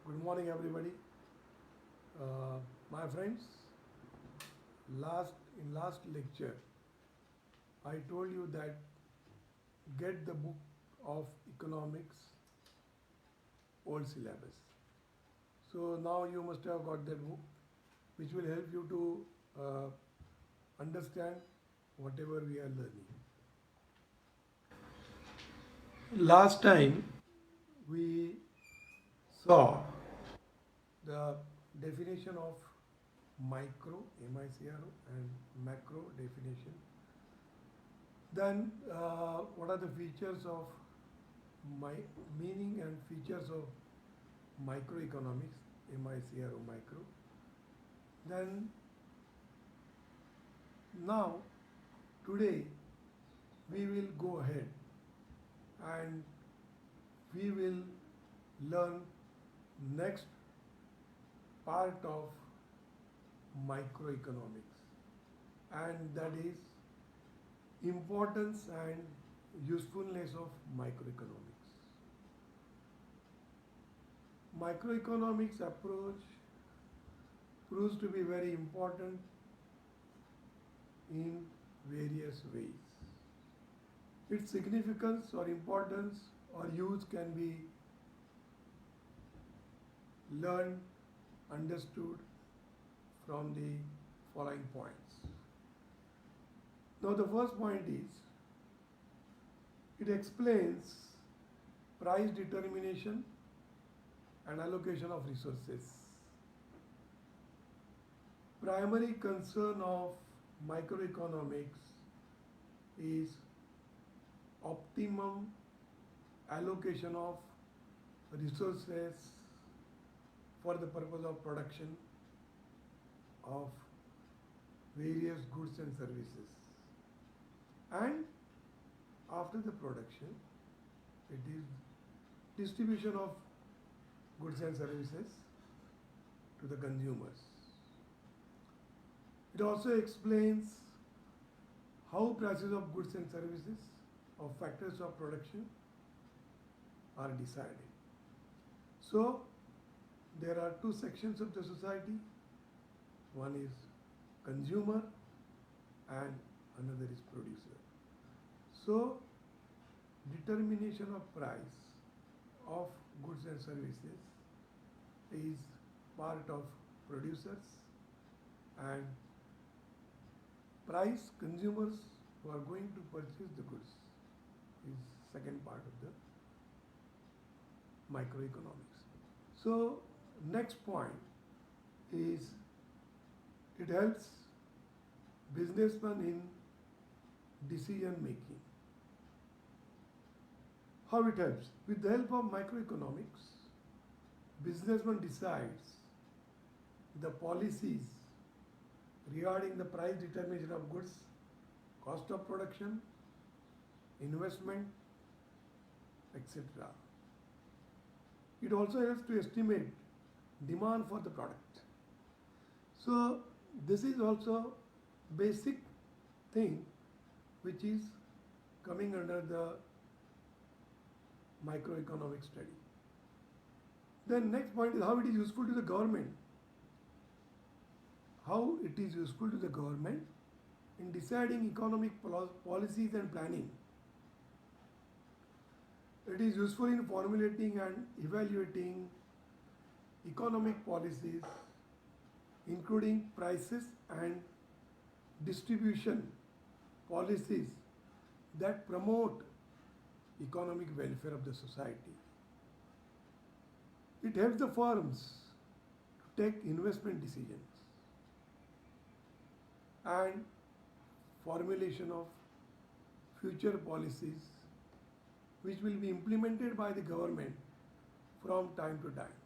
Good morning, everybody. My friends, last lecture, I told you that get the book of economics, old syllabus. So now you must have got that book, which will help you to understand whatever we are learning. Last time we saw the definition of micro, M-I-C-R-O, and macro definition. Then, what are the features of my meaning and features of microeconomics, MICRO micro. Then, now, today, we will go ahead and we will learn next part of microeconomics, and that is importance and usefulness of microeconomics. Microeconomics approach proves to be very important in various ways. Its significance or importance or use can be learned, understood from the following points. Now, the first point is it explains price determination and allocation of resources. Primary concern of microeconomics is optimum allocation of resources for the purpose of production of various goods and services. And after the production, it is distribution of goods and services to the consumers. It also explains how prices of goods and services or factors of production are decided. So, there are two sections of the society. One is consumer and another is producer. So, determination of price of goods and services is part of producers, and price consumers who are going to purchase the goods is second part of the microeconomics. So, next point is it helps businessmen in decision making. How it helps? With the help of microeconomics, businessman decides the policies regarding the price determination of goods, cost of production, investment, etc. It also helps to estimate demand for the product. So this is also basic thing which is coming under the microeconomic study. Then next point is how it is useful to the government. How it is useful to the government in deciding economic policies and planning. It is useful in formulating and evaluating economic policies, including prices and distribution policies that promote economic welfare of the society. It helps the firms to take investment decisions and formulation of future policies which will be implemented by the government from time to time.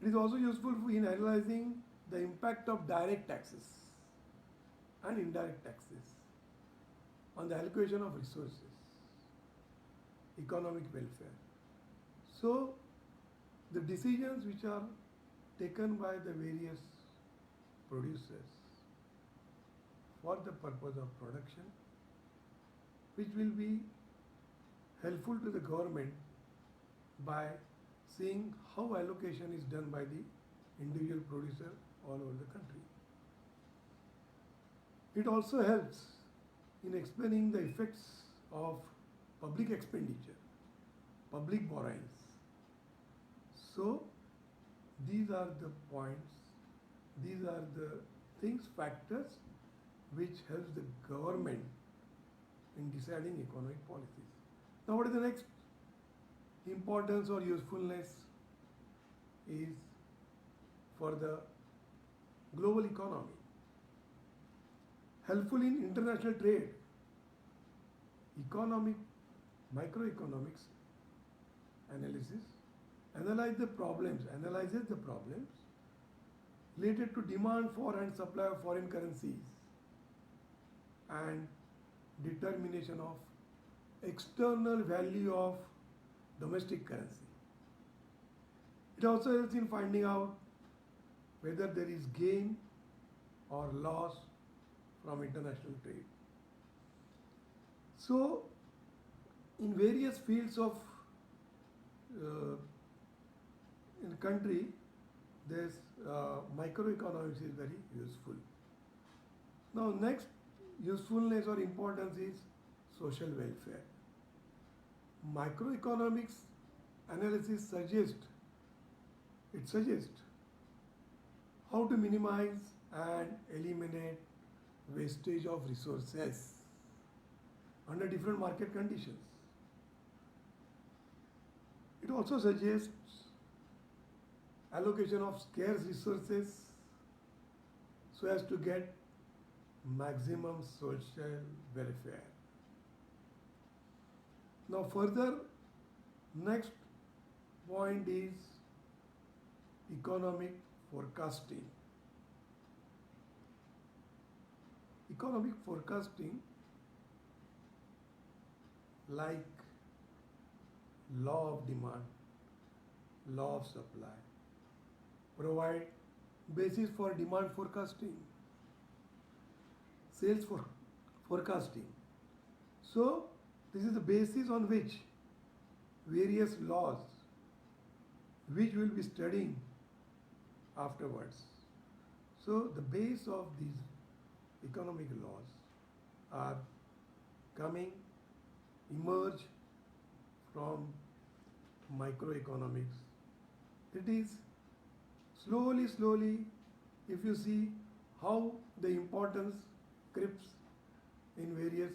It is also useful in analyzing the impact of direct taxes and indirect taxes on the allocation of resources, economic welfare. So, the decisions which are taken by the various producers for the purpose of production, which will be helpful to the government by seeing how allocation is done by the individual producer all over the country. It also helps in explaining the effects of public expenditure, public borrowings. So these are the points, these are the things, factors which helps the government in deciding economic policies. Now what is the next importance or usefulness is for the global economy? Helpful in international trade. Economic, microeconomics analysis analyzes the problems related to demand for and supply of foreign currencies and determination of external value of domestic currency. It also helps in finding out whether there is gain or loss from international trade. So, in various fields of in country, this microeconomics is very useful. Now, next usefulness or importance is social welfare. Microeconomics analysis suggests how to minimize and eliminate wastage of resources under different market conditions. It also suggests allocation of scarce resources so as to get maximum social welfare. Now further, next point is economic forecasting. Economic forecasting, like law of demand, law of supply, provide basis for demand forecasting, sales forecasting. So this is the basis on which various laws, which we will be studying afterwards. So the base of these economic laws are emerge from microeconomics. It is slowly, if you see how the importance creeps in various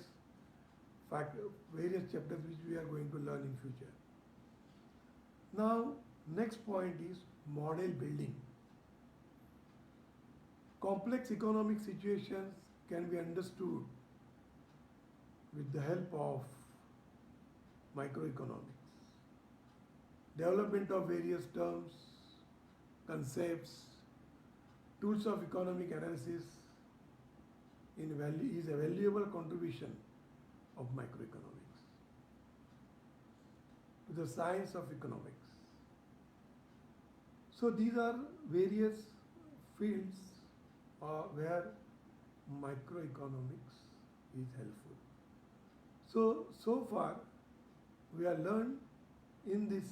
chapters which we are going to learn in future. Now, next point is model building. Complex economic situations can be understood with the help of microeconomics. Development of various terms, concepts, tools of economic analysis is a valuable contribution of microeconomics to the science of economics. So these are various fields where microeconomics is helpful. So far we have learned in this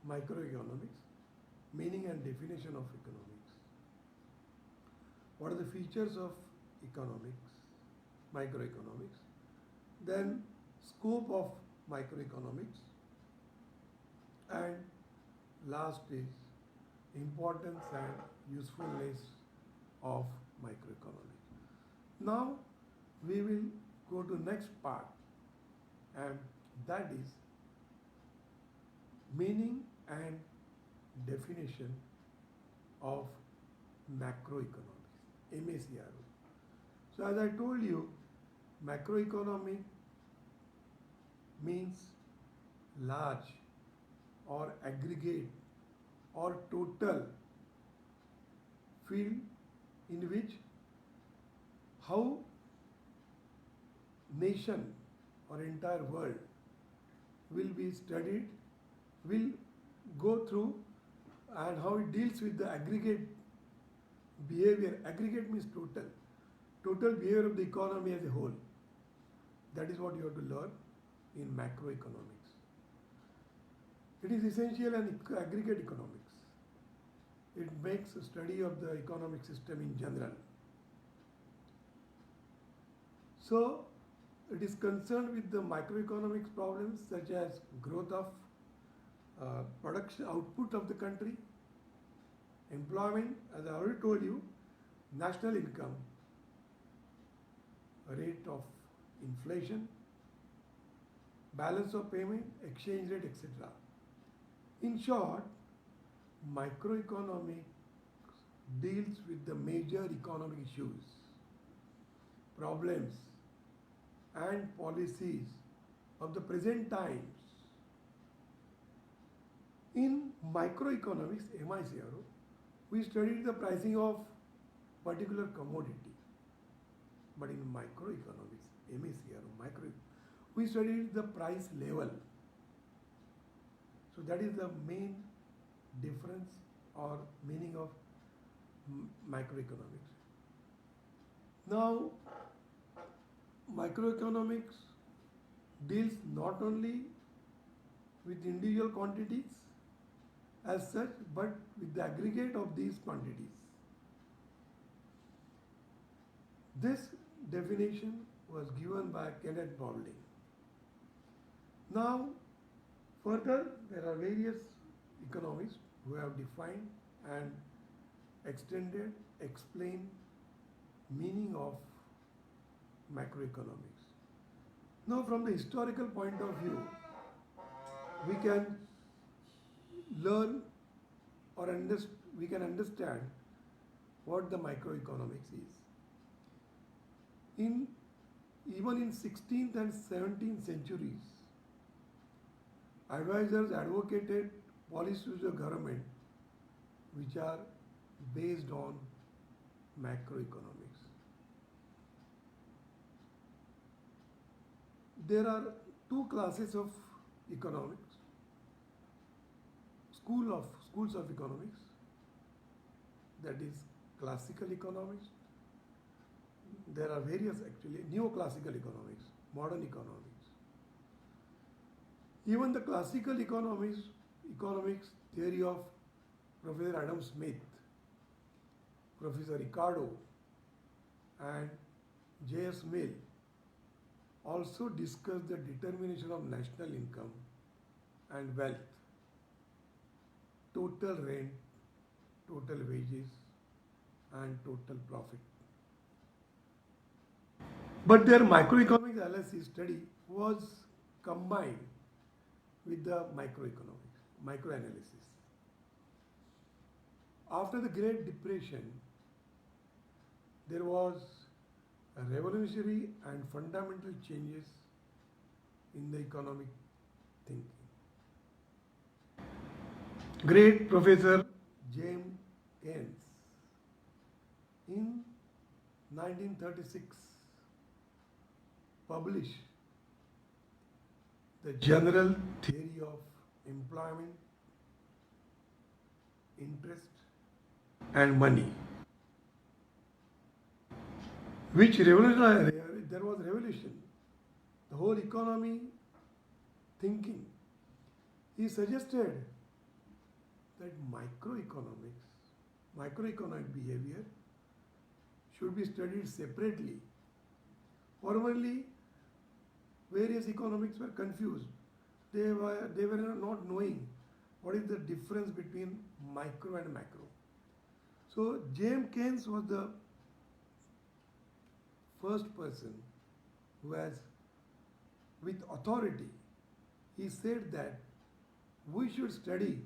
microeconomics meaning and definition of economics. What are the features of economics, microeconomics? Then scope of microeconomics, and last is importance and usefulness of microeconomics. Now we will go to next part, and that is meaning and definition of macroeconomics, MACRO. So as I told you, macroeconomic means large or aggregate or total field in which how nation or entire world will be studied, will go through, and how it deals with the aggregate behavior. Aggregate means total behavior of the economy as a whole. That is what you have to learn in macroeconomics. It is essential in aggregate economics. It makes a study of the economic system in general. So, it is concerned with the microeconomics problems such as growth of production output of the country, employment, as I already told you, national income, rate of inflation, balance of payment, exchange rate, etc. In short, microeconomics deals with the major economic issues, problems, and policies of the present times. In microeconomics, MICRO, we studied the pricing of particular commodity. But in microeconomics, MICRO, we studied the price level. So that is the main difference or meaning of microeconomics. Now, microeconomics deals not only with individual quantities as such, but with the aggregate of these quantities. This definition was given by Kenneth Boulding. Now, further, there are various economists who have defined and extended, explained meaning of macroeconomics. Now, from the historical point of view, we can learn or we can understand what the microeconomics is. Even in 16th and 17th centuries, advisors advocated policies of government which are based on macroeconomics. There are two classes of economics. Schools of economics, that is classical economics. There are various actually, neoclassical economics, modern economics. Even the classical economics theory of Professor Adam Smith, Professor Ricardo, and J.S. Mill also discuss the determination of national income and wealth, total rent, total wages, and total profit. But their microeconomics analysis study was combined with the microanalysis. After the Great Depression, there was a revolutionary and fundamental changes in the economic thinking. Great Professor James Keynes in 1936 published the general theory of employment, interest, and money, which revolutionized. There was revolution. The whole economy thinking. He suggested that microeconomic behavior should be studied separately. Formerly, various economics were confused. They were not knowing what is the difference between micro and macro. So James Keynes was the first person who has, with authority, he said that we should study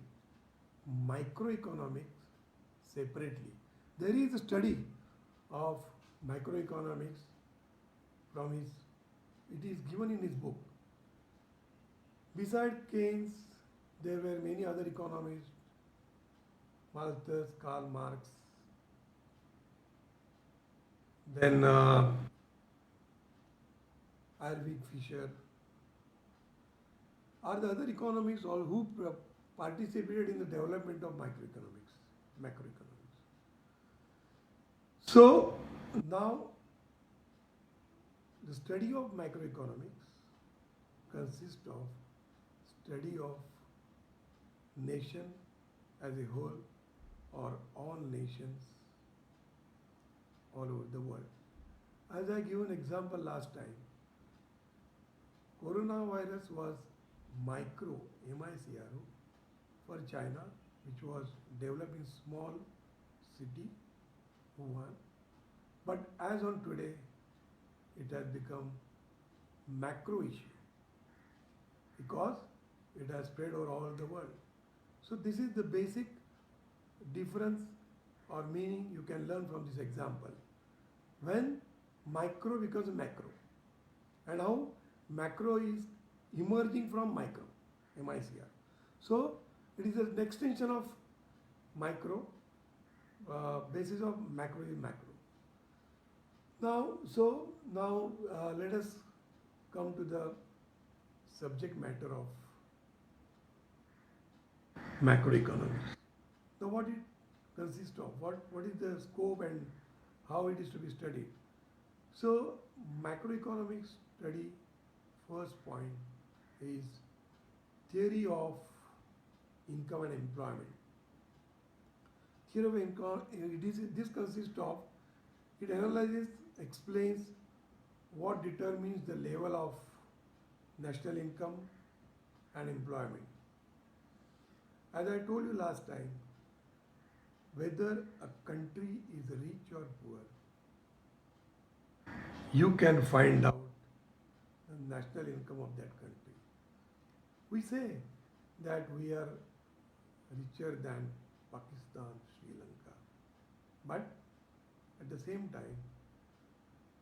microeconomics separately. There is a study of microeconomics from it is given in his book. Besides Keynes, there were many other economists, Malthus, Karl Marx, then Erwin Fischer, are the other economists all who participated in the development of macroeconomics. So now the study of macroeconomics consists of study of nation as a whole or all nations all over the world. As I gave an example last time, coronavirus was micro, MICRO, for China, which was developed in small city, Wuhan. But as on today, it has become macro issue because it has spread over all the world. So this is the basic difference or meaning you can learn from this example. When micro becomes macro, and how macro is emerging from micro, MICR. So it is an extension of micro, basis of macro is macro. Now let us come to the subject matter of macroeconomics. Now what it consists of, what is the scope and how it is to be studied. So macroeconomics study, first point is theory of income and employment. Theory of income, this consists of, it analyzes, explains what determines the level of national income and employment. As I told you last time, whether a country is rich or poor, you can find out the national income of that country. We say that we are richer than Pakistan, Sri Lanka, but at the same time,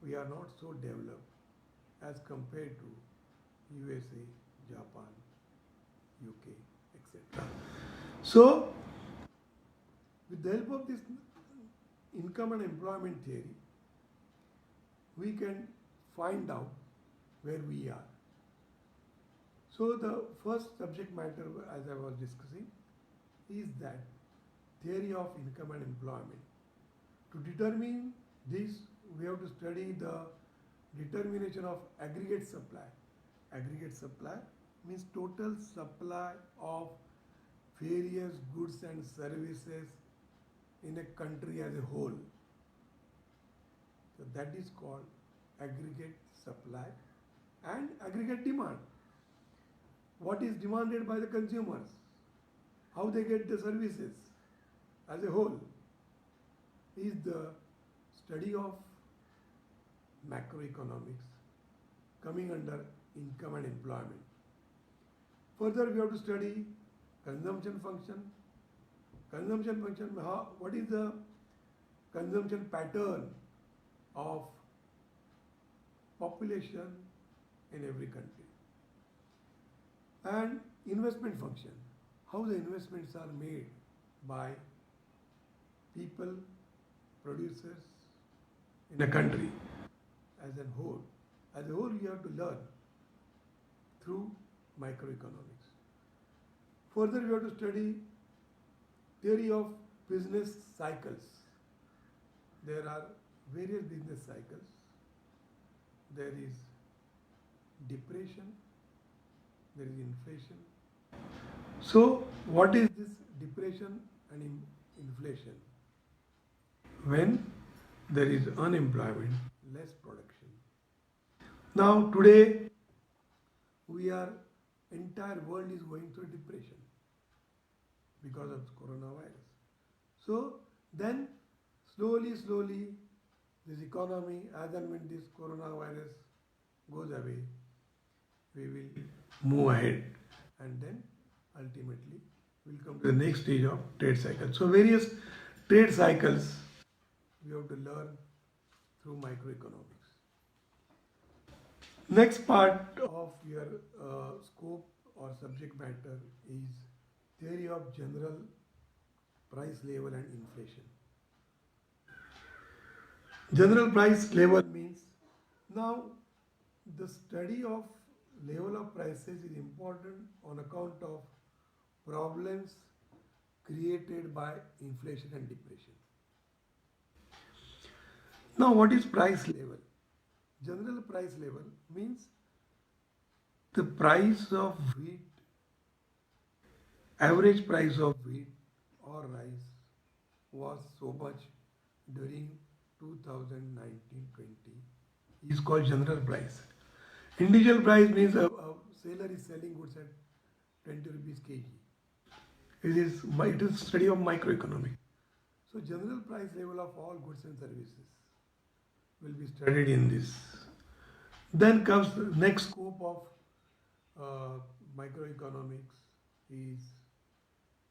we are not so developed as compared to USA, Japan, UK, etc. So, with the help of this income and employment theory, we can find out where we are. So the first subject matter, as I was discussing, is that theory of income and employment. To determine this, we have to study the determination of aggregate supply. Aggregate supply means total supply of various goods and services in a country as a whole. So that is called aggregate supply and aggregate demand. What is demanded by the consumers, how they get the services as a whole, is the study of macroeconomics coming under income and employment. Further, we have to study consumption function. Consumption function, what is the consumption pattern of population in every country. And investment function, how the investments are made by people, producers in a country as a whole. As a whole, you have to learn through microeconomics. Further, you have to study theory of business cycles. There are various business cycles. There is depression, there is inflation. So, what is this depression and inflation? When there is unemployment, less production. Now, today, entire world is going through depression because of coronavirus. So, then slowly, this economy, as and when this coronavirus goes away, we will move ahead and then ultimately we'll come to the next stage of trade cycle. So various trade cycles we have to learn through microeconomics. Next part of your scope or subject matter is theory of general price level and inflation. General price level means, now the study of level of prices is important on account of problems created by inflation and depression. Now what is price level? General price level means the price of wheat average price of wheat or rice was so much during 2019-20 is called general price. Individual price means a seller is selling goods at 20 rupees kg. It is study of microeconomic. So general price level of all goods and services will be studied in this. Then comes the next scope of microeconomics is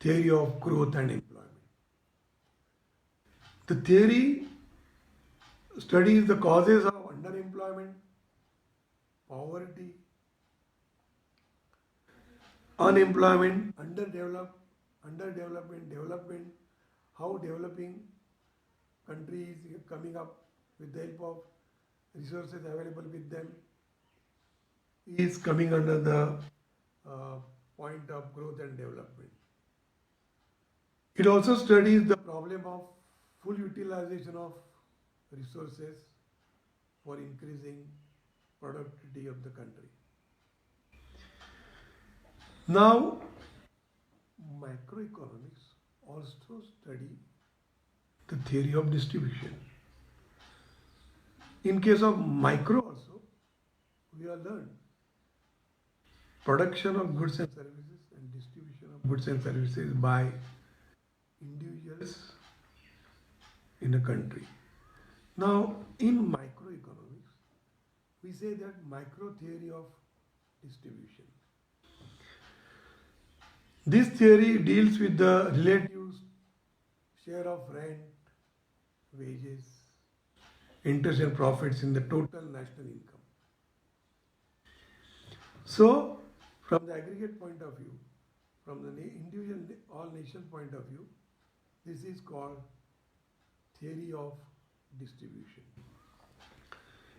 theory of growth and employment. The theory studies the causes of underemployment, poverty, unemployment, underdevelopment, development, how developing countries coming up with the help of resources available with them is coming under the point of growth and development. It also studies the problem of full utilization of resources for increasing productivity of the country. Now, macroeconomics also study the theory of distribution. In case of micro also, we have learned production of goods and services and distribution of goods and services by individuals in a country. Now, in microeconomics, we say that micro theory of distribution. This theory deals with the relative share of rent, wages, interest and profits in the total national income. So, from the aggregate point of view, from the individual all nation point of view, this is called theory of distribution.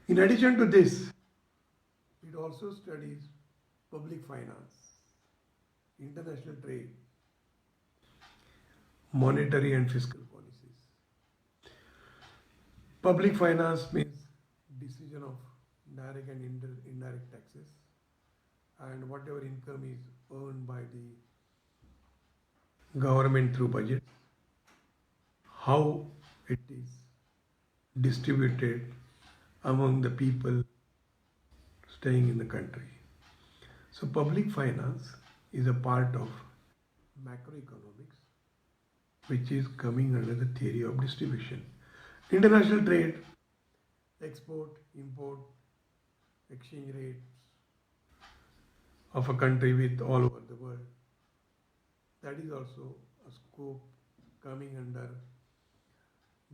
In addition to this, it also studies public finance, international trade, monetary and fiscal policies. Public finance means decision of direct and indirect taxes and whatever income is earned by the government through budget, how it is distributed among the people staying in the country. So public finance is a part of macroeconomics which is coming under the theory of distribution. International trade, export, import, exchange rates of a country with all over the world. That is also a scope coming under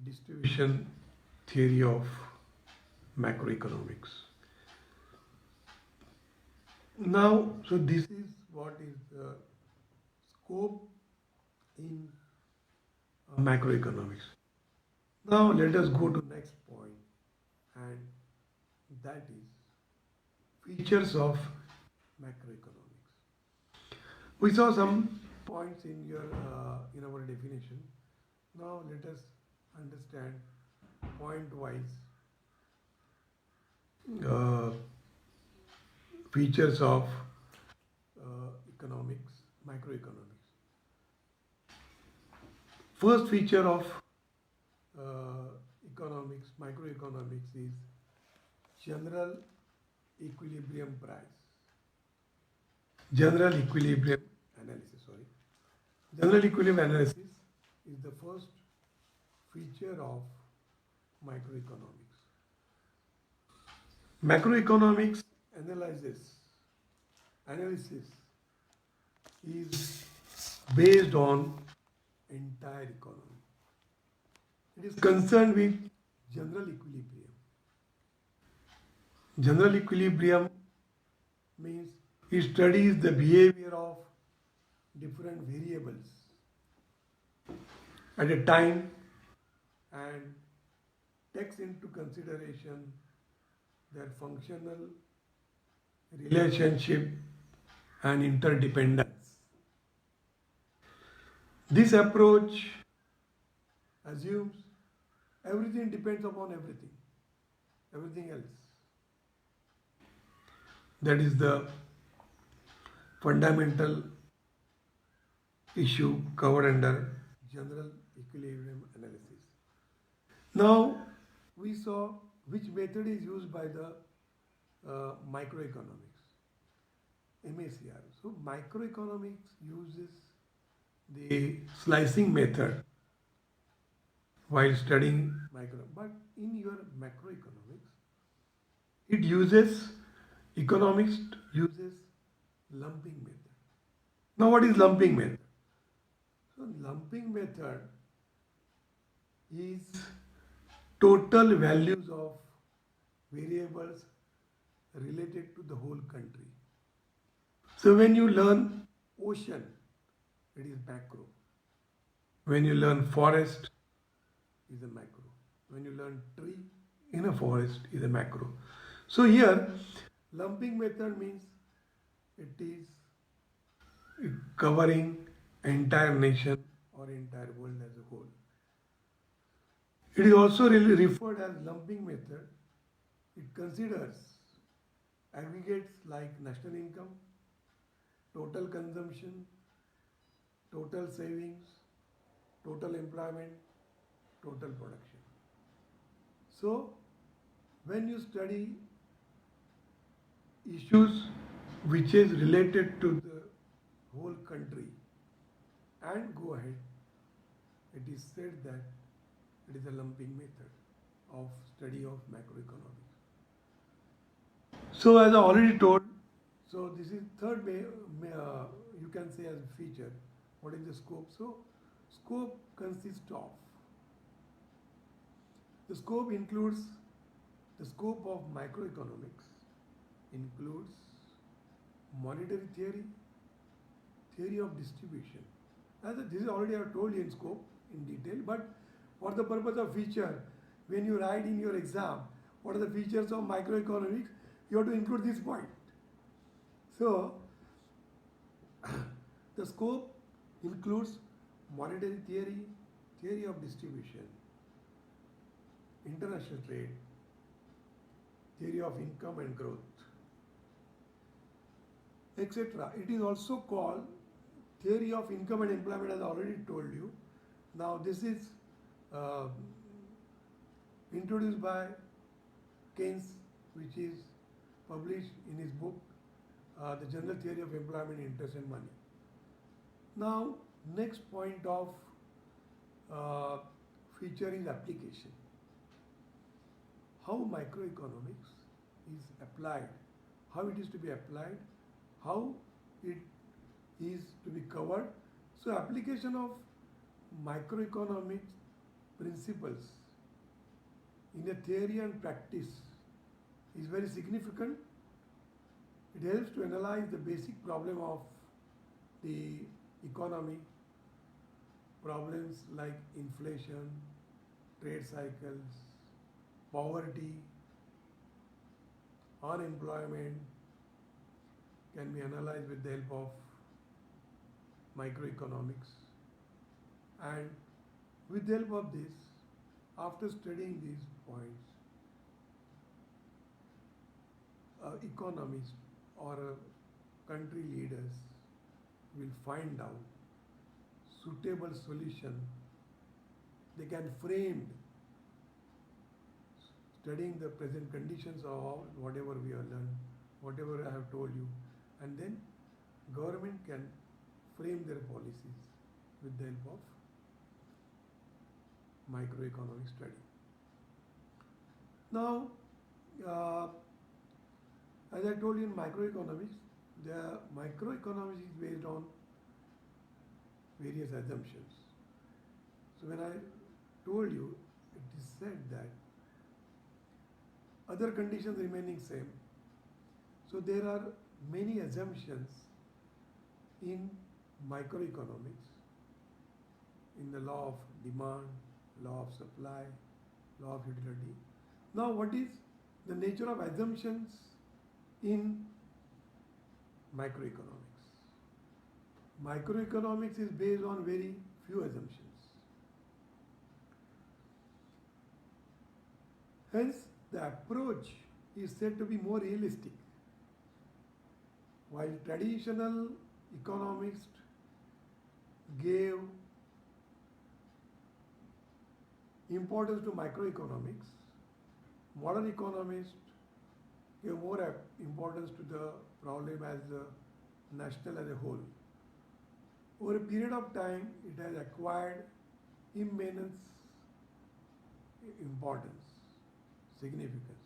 distribution theory of macroeconomics. Now, so this is what is the scope in macroeconomics. Now let us go to next point, and that is features of macroeconomics. We saw some points in our definition. Now let us understand point-wise features of macroeconomics. First feature of macroeconomics is general equilibrium price. General equilibrium analysis, General equilibrium analysis is the first feature of macroeconomics. Macroeconomics analysis is based on entire economy. It is concerned with general equilibrium. General equilibrium means it studies the behavior of different variables at a time and takes into consideration their functional relationship and interdependence. This approach assumes everything depends upon everything else. That is the fundamental issue covered under general equilibrium analysis. Now we saw which method is used by the microeconomics, MACR. So microeconomics uses the slicing method while studying micro, but in your macroeconomics, it uses economics uses lumping method. Now, what is lumping method? So, lumping method is total values of variables related to the whole country. So, when you learn ocean, it is macro. When you learn forest, is a macro. When you learn tree in a forest, is a macro. So here, lumping method means it is covering entire nation or entire world as a whole. It is also really referred as lumping method. It considers aggregates like national income, total consumption, total savings, total employment, total production. So, when you study issues which is related to the whole country and go ahead, it is said that it is a lumping method of study of macroeconomics. So, as I already told, so this is third you can say as a feature. What is the scope? So, scope consists of the scope includes the scope of microeconomics includes monetary theory, theory of distribution. As this is already I have told you in scope in detail, but for the purpose of feature, when you write in your exam, what are the features of microeconomics, you have to include this point. So, the scope includes monetary theory, theory of distribution, international trade, theory of income and growth, etc. It is also called theory of income and employment, as I already told you. Now this is introduced by Keynes, which is published in his book, The General Theory of Employment, Interest and Money. Now, next point of feature is application. How microeconomics is applied, how it is to be applied, how it is to be covered. So, application of microeconomics principles in a theory and practice is very significant. It helps to analyze the basic problem of the economy, problems like inflation, trade cycles, poverty, unemployment can be analyzed with the help of microeconomics. And with the help of this, after studying these points, economists or country leaders will find out suitable solution. They can frame studying the present conditions of whatever we have learned, whatever I have told you, and then government can frame their policies with the help of microeconomic study. Now, as I told you in microeconomics, the microeconomics is based on various assumptions. So when I told you, it is said that other conditions remaining same. So there are many assumptions in microeconomics, in the law of demand, law of supply, law of utility. Now what is the nature of assumptions in microeconomics? Microeconomics is based on very few assumptions. Hence, the approach is said to be more realistic. While traditional economists gave importance to microeconomics. Modern economists give more importance to the problem as the national as a whole. Over a period of time, it has acquired immense importance, significance.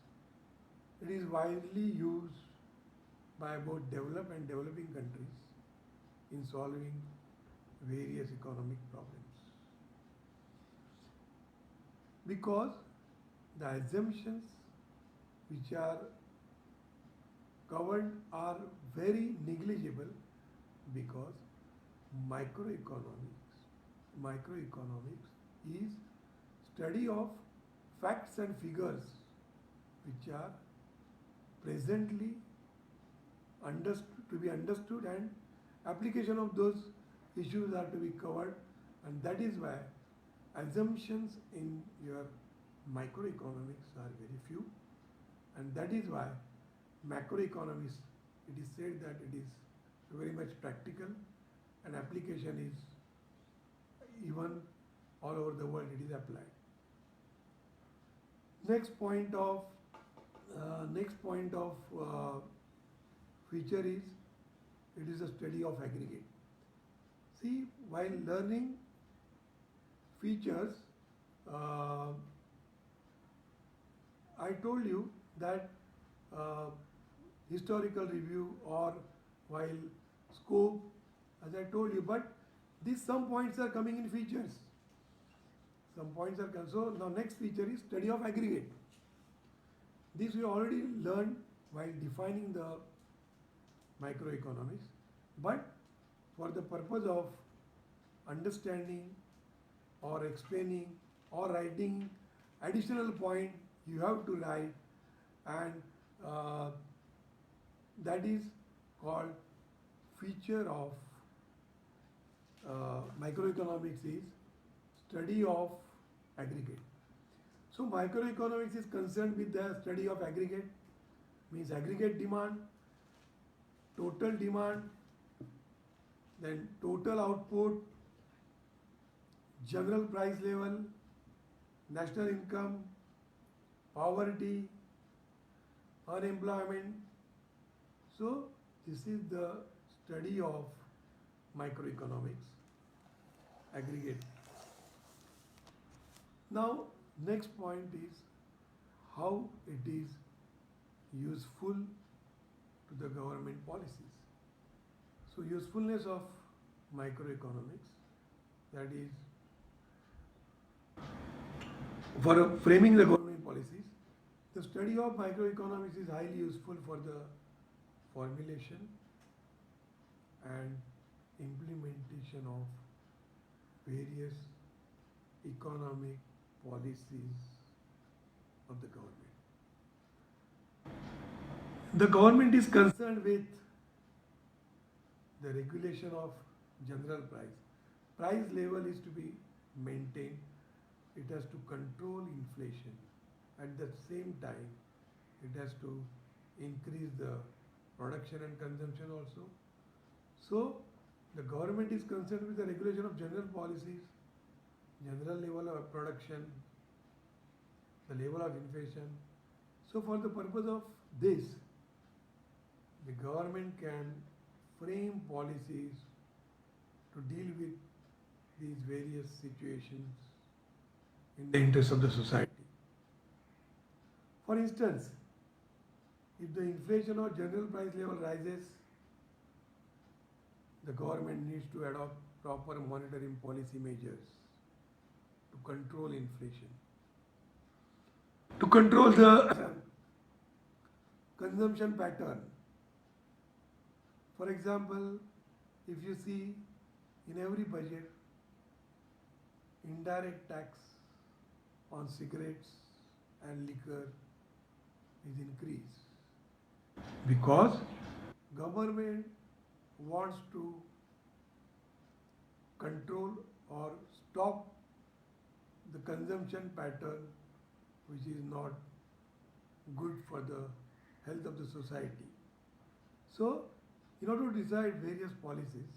It is widely used by both developed and developing countries in solving various economic problems. Because the assumptions which are covered are very negligible, because microeconomics is study of facts and figures which are presently to be understood, and application of those issues are to be covered, and that is why assumptions in your microeconomics are very few, and that is why macroeconomics, it is said that it is very much practical, and application is even all over the world it is applied. Next point of feature is it is a study of aggregate. See, while learning features, I told you that historical review or while scope, as I told you, but these some points are coming in features. Some points are coming. So now next feature is study of aggregate. This we already learned while defining the microeconomics, but for the purpose of understanding or explaining or writing additional point, you have to write, and that is called feature of microeconomics is study of aggregate. So microeconomics is concerned with the study of aggregate, means aggregate demand, total demand, then total output, general price level, national income, poverty, unemployment. So this is the study of microeconomics, aggregate. Now next point is how it is useful to the government policies. So usefulness of microeconomics, that is for framing the government policies. The study of microeconomics is highly useful for the formulation and implementation of various economic policies of the government. The government is concerned with the regulation of general price. Price level is to be maintained. It has to control inflation. At the same time, it has to increase the production and consumption also. So, the government is concerned with the regulation of general policies, general level of production, the level of inflation. So, for the purpose of this, the government can frame policies to deal with these various situations in the interest of the society. For instance, if the inflation or general price level rises, the government needs to adopt proper monetary policy measures to control inflation, to control the consumption pattern. For example, if you see in every budget, indirect tax on cigarettes and liquor is increased because government wants to control or stop the consumption pattern which is not good for the health of the society. So, in order to decide various policies,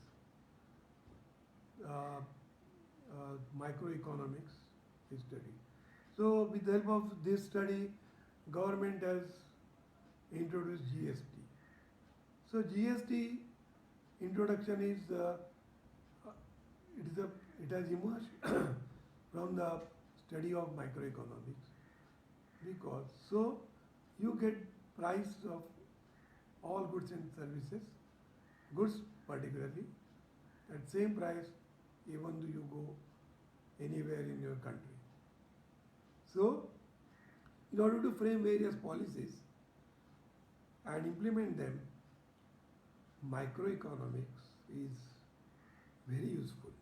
microeconomics study. So with the help of this study, government has introduced GST. So GST introduction is it has emerged from the study of microeconomics, because so you get price of all goods and services, goods particularly, at same price even though you go anywhere in your country. So in order to frame various policies and implement them, microeconomics is very useful.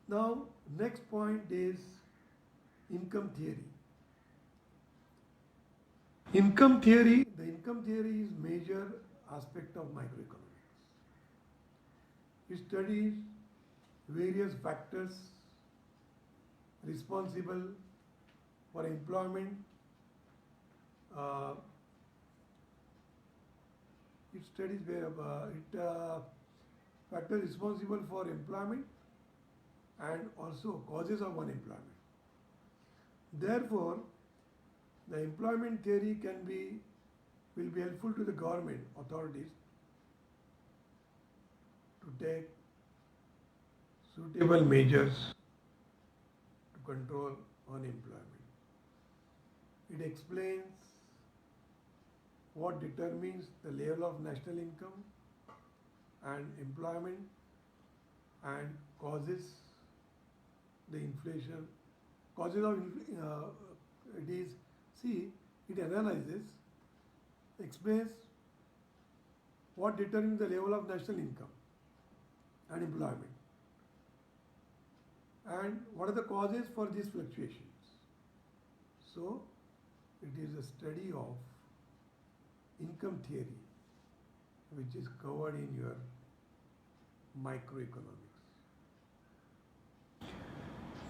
Now, next point is income theory. The income theory is major aspect of microeconomics. It studies various factors responsible for employment. It studies factors responsible for employment and also causes of unemployment. Therefore, the employment theory will be helpful to the government authorities to take suitable measures to control unemployment. It explains what determines the level of national income and employment and causes the inflation. Causes of it analyzes, explains what determines the level of national income and employment and what are the causes for these fluctuations. So it is a study of income theory which is covered in your microeconomics.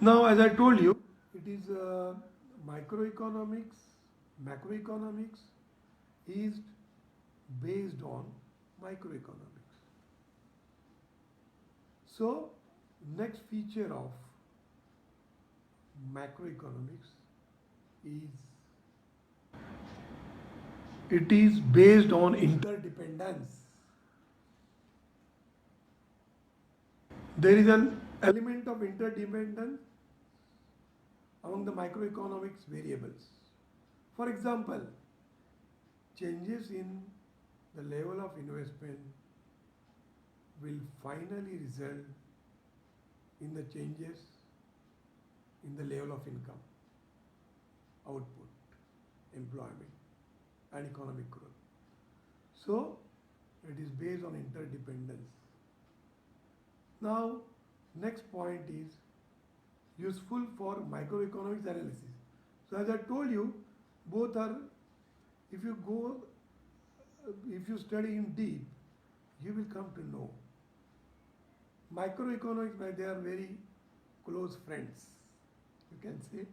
Now, as I told you, it is macroeconomics is based on microeconomics. So, next feature of macroeconomics is it is based on interdependence. There is an element of interdependence among the microeconomics variables. For example, changes in the level of investment will finally result in the changes in the level of income, output, employment, and economic growth. So, it is based on interdependence. Now, next point is useful for microeconomics analysis. So, as I told you, both are, if you study in deep, you will come to know. Microeconomics, they are very close friends, you can say.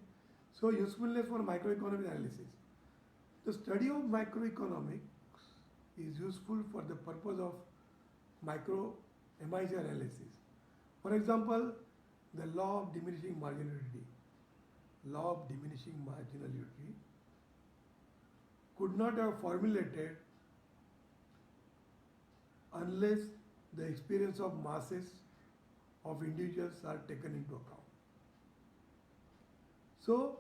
So, usefulness for microeconomic analysis. The study of microeconomics is useful for the purpose of MIC analysis. For example, the law of diminishing marginality. Law of diminishing marginality could not have formulated unless the experience of masses of individuals are taken into account. So,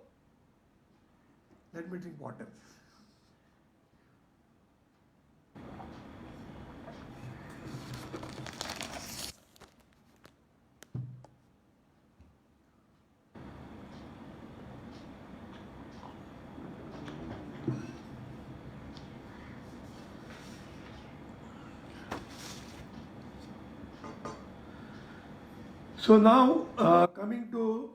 let me drink water. So now coming to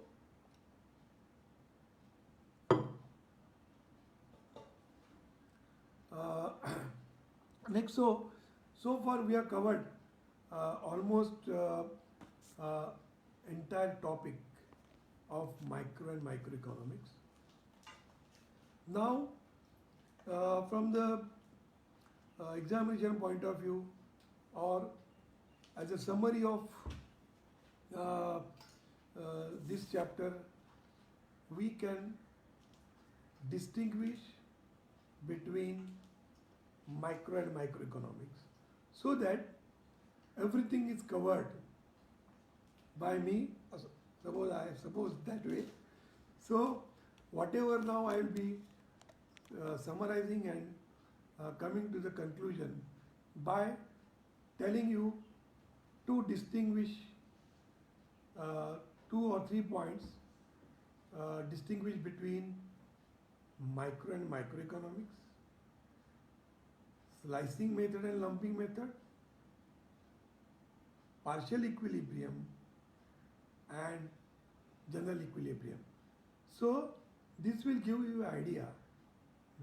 next, so far we have covered almost entire topic of micro and microeconomics. Now, from the examination point of view or as a summary of uh, this chapter, we can distinguish between micro and microeconomics so that everything is covered by me. Suppose I suppose that way. So whatever now I will be summarizing and coming to the conclusion by telling you to distinguish two or three points, distinguish between micro and microeconomics, slicing method and lumping method, partial equilibrium, and general equilibrium. So this will give you an idea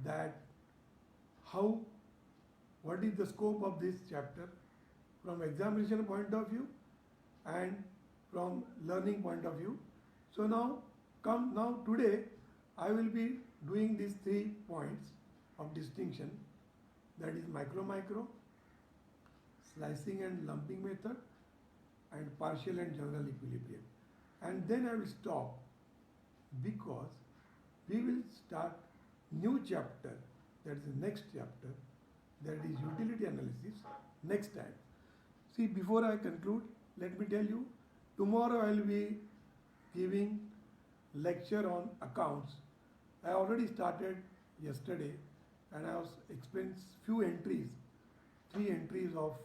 that what is the scope of this chapter from examination point of view and from learning point of view. So now today I will be doing these 3 points of distinction, that is micro, slicing and lumping method, and partial and general equilibrium. And then I will stop because we will start new chapter, that is the next chapter, that is utility analysis, next time. See, before I conclude, let me tell you, tomorrow I will be giving lecture on accounts. I already started yesterday and I was explained few entries, 3 entries of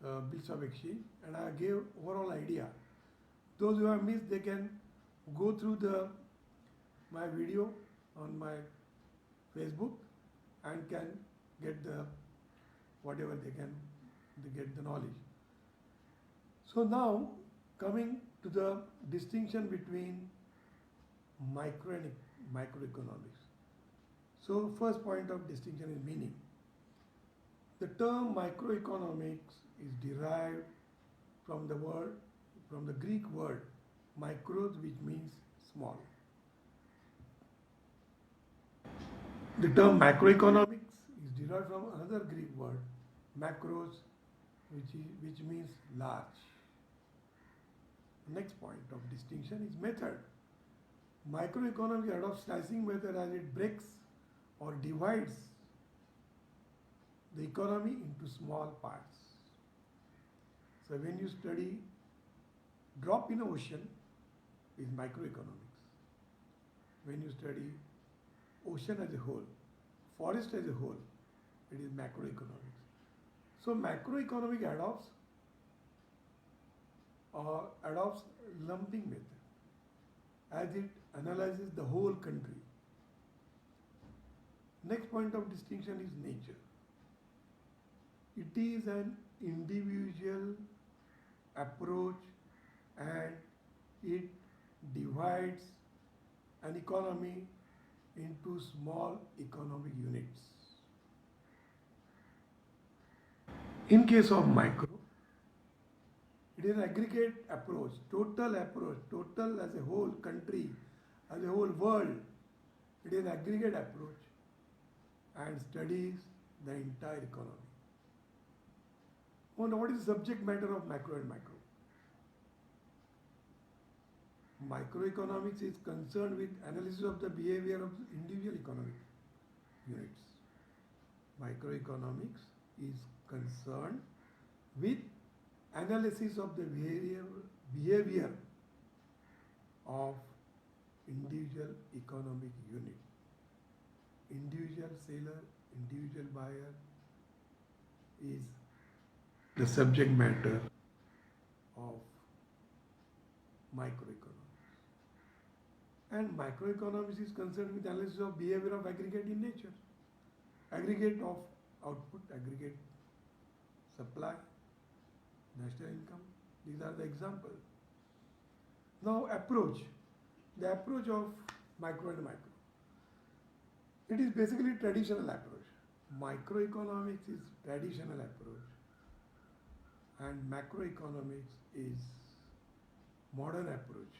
bills of exchange, and I gave overall idea. Those who have missed, they can go through my video on my Facebook and can get whatever they get the knowledge. So now coming to the distinction between micro and microeconomics. So first point of distinction is meaning. The term microeconomics is derived from the Greek word micros, which means small. The term macroeconomics is derived from another Greek word macros, which means large. Next point of distinction is method. Microeconomics adopts slicing method as it breaks or divides the economy into small parts. So when you study drop in the ocean is microeconomics. When you study ocean as a whole, forest as a whole, it is macroeconomics. So macroeconomic adopts lumping method as it analyzes the whole country. Next point of distinction is nature. It is an individual approach and it divides an economy into small economic units. In case of micro, it is an aggregate approach, total as a whole country, as a whole world. It is an aggregate approach and studies the entire economy. Now, what is the subject matter of macro and micro? Microeconomics is concerned with analysis of the behavior of individual economic units. Microeconomics is concerned with analysis of the behavior of individual economic unit. Individual seller, individual buyer is the subject matter of microeconomics. And microeconomics is concerned with analysis of behavior of aggregate in nature. Aggregate of output, aggregate supply, national income. These are the examples. Now approach. The approach of micro and macro. It is basically traditional approach. Microeconomics is traditional approach and macroeconomics is modern approach.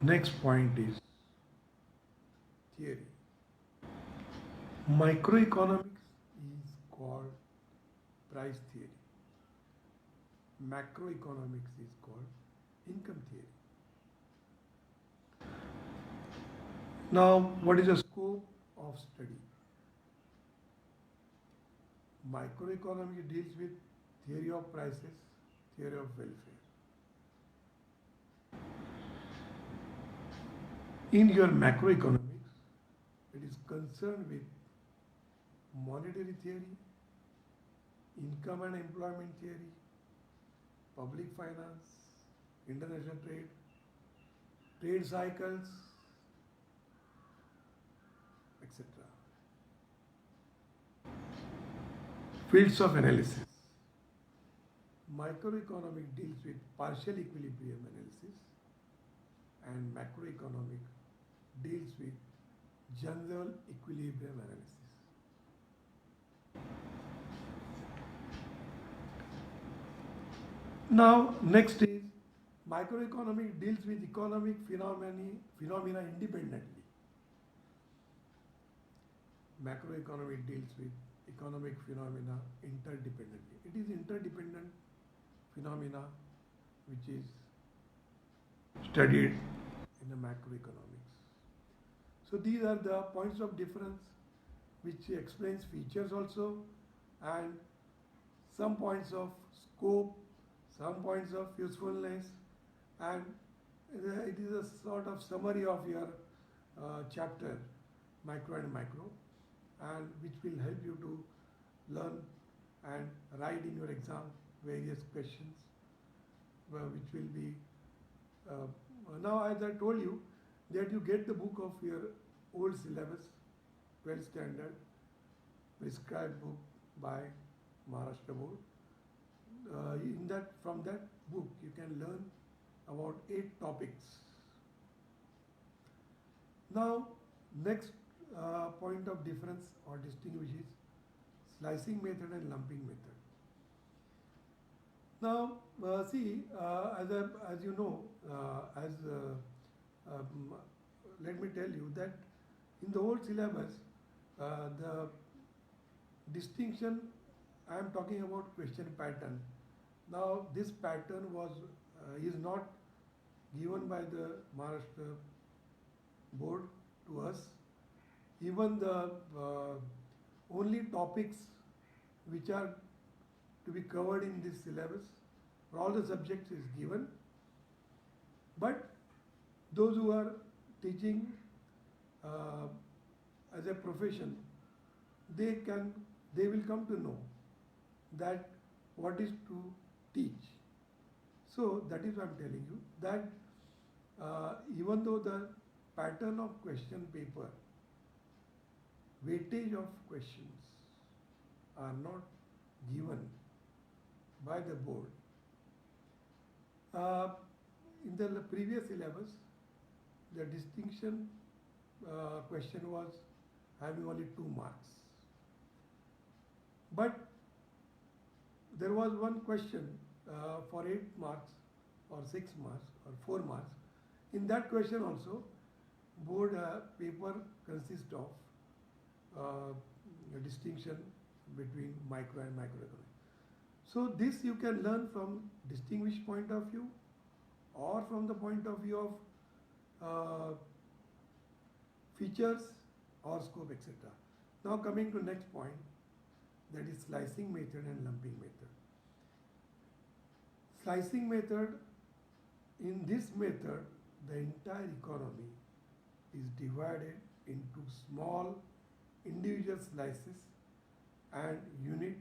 Next point is theory. Microeconomics is called price theory. macroeconomics is called income theory. Now, what is the scope of study? Microeconomics deals with theory of prices, theory of welfare. In your macroeconomics, it is concerned with monetary theory, income and employment theory, public finance, international trade, trade cycles, etc. Fields of analysis. Microeconomic deals with partial equilibrium analysis and macroeconomic deals with general equilibrium analysis. Now, next is microeconomic deals with economic phenomena independently. Macroeconomic deals with economic phenomena interdependently. It is interdependent phenomena which is studied in the macroeconomics. So these are the points of difference which explains features also, and some points of scope, some points of usefulness, and it is a sort of summary of your chapter micro and macro, and which will help you to learn and write in your exam various questions which will be now, as I told you, that you get the book of your old syllabus, 12th standard, prescribed book by Maharashtra Board. From that book, you can learn about 8 topics. Now, next point of difference or distinguishes slicing method and lumping method. Now, see, as you know, let me tell you that in the old syllabus, the distinction, I am talking about question pattern. Now, this pattern is not given by the Maharashtra Board to us. Even the only topics which are to be covered in this syllabus for all the subjects is given, but those who are teaching as a profession, they will come to know that what is to teach. So that is why I am telling you that even though the pattern of question paper, weightage of questions are not given by the board. In the previous syllabus, the distinction question was having only 2 marks. But there was one question for 8 marks or 6 marks or 4 marks. In that question also, board paper consists of a distinction between micro and macroeconomic. So this you can learn from distinguished point of view or from the point of view of features or scope, etc. Now coming to next point, that is slicing method and lumping method. Slicing method, in this method, the entire economy is divided into small individual slices and unit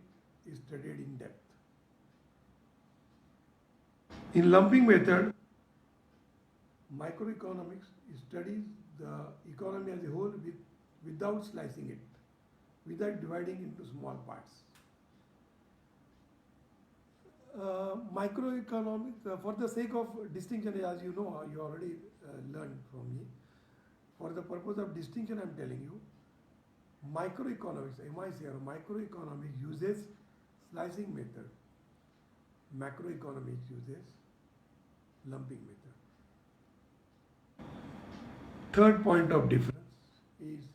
is studied in depth. In lumping method, microeconomics studies the economy as a whole without slicing it, without dividing into small parts. Microeconomics, for the sake of distinction, as you know, you already learned from me, for the purpose of distinction I am telling you, microeconomics, MIC or microeconomics uses slicing method, macroeconomics uses lumping method. Third point of difference is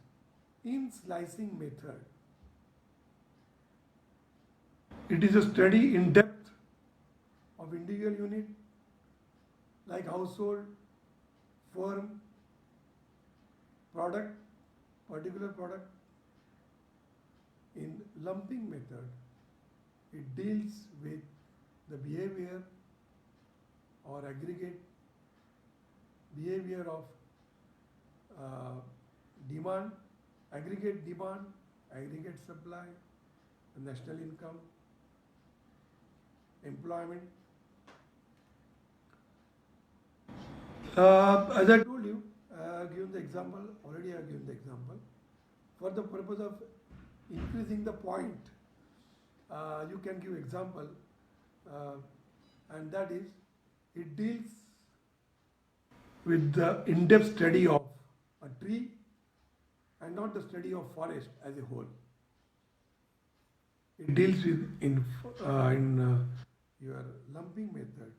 in slicing method, it is a study in depth of individual unit like household, firm, product, particular product. In lumping method, it deals with the behavior or aggregate behavior of demand, aggregate demand, aggregate supply, national income, employment. As I told you, I have given the example, already I have given the example. For the purpose of increasing the point, you can give example, and that is, it deals with the in-depth study of a tree and not the study of forest as a whole. It deals with in your lumping method.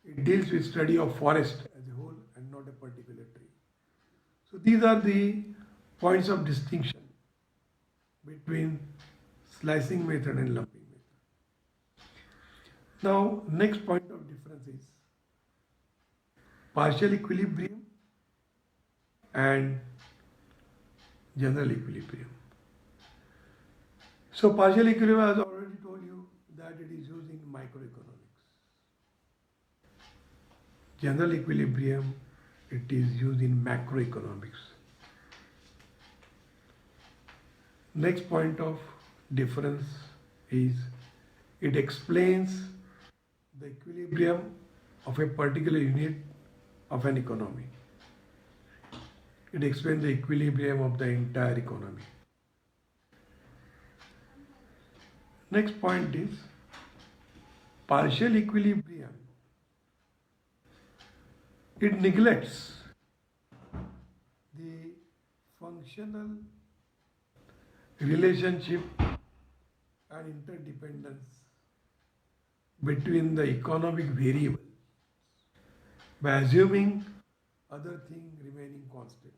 It deals with study of forest as a whole and not a particular tree. So these are the points of distinction between slicing method and lumping method. Now, next point of difference is partial equilibrium and general equilibrium. So partial equilibrium, as I already told you, that it is used in microeconomics. General equilibrium, it is used in macroeconomics. Next point of difference is it explains the equilibrium of a particular unit of an economy. It explains the equilibrium of the entire economy. Next point is partial equilibrium. It neglects the functional relationship and interdependence between the economic variables by assuming other things remaining constant,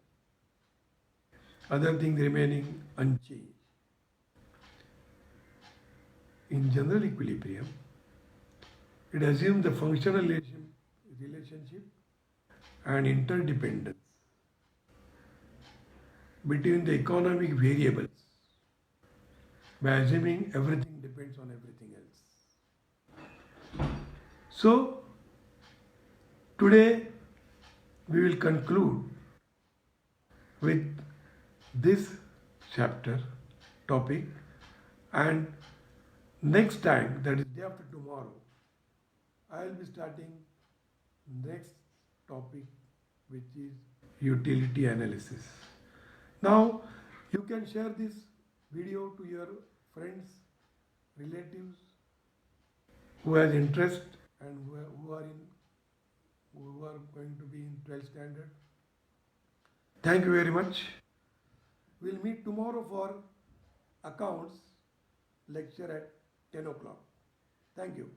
other things remaining unchanged. In general equilibrium, it assumes the functional relationship and interdependence between the economic variables by assuming everything depends on everything else. So, today we will conclude with this chapter topic, and next time, that is day after tomorrow, I will be starting next topic, which is utility analysis. Now, you can share this video to your friends, relatives who has interest and who are going to be in 12th standard. Thank you very much. We'll meet tomorrow for accounts lecture at 10 o'clock. Thank you.